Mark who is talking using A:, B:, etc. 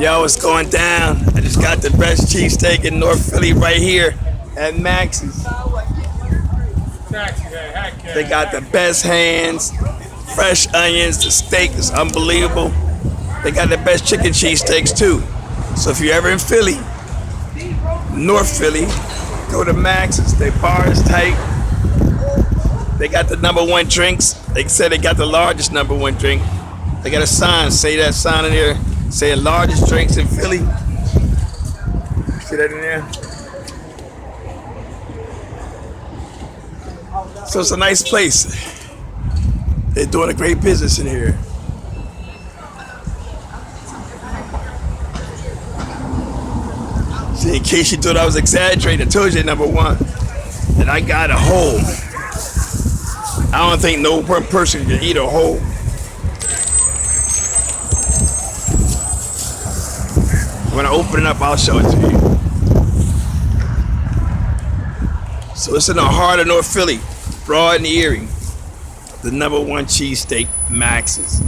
A: Yo, what's going down? I just got the best cheesesteak in North Philly right here at Max's. They got the best hands, fresh onions, the steak is unbelievable. They got the best chicken cheesesteaks too. So if you're ever in Philly, North Philly, go to Max's. Their bar is tight. They got the #1 drinks. They said they got the largest #1 drink. They got a sign, say that sign in there, saying largest drinks in Philly. See that in there? So it's a nice place. They're doing a great business in here. See, in case you thought I was exaggerating, I told you #1. And I got a whole. I don't think no one person can eat a whole. When I open it up, I'll show it to you. So it's in the heart of North Philly, Broad and Erie. The #1 cheesesteak, Max's.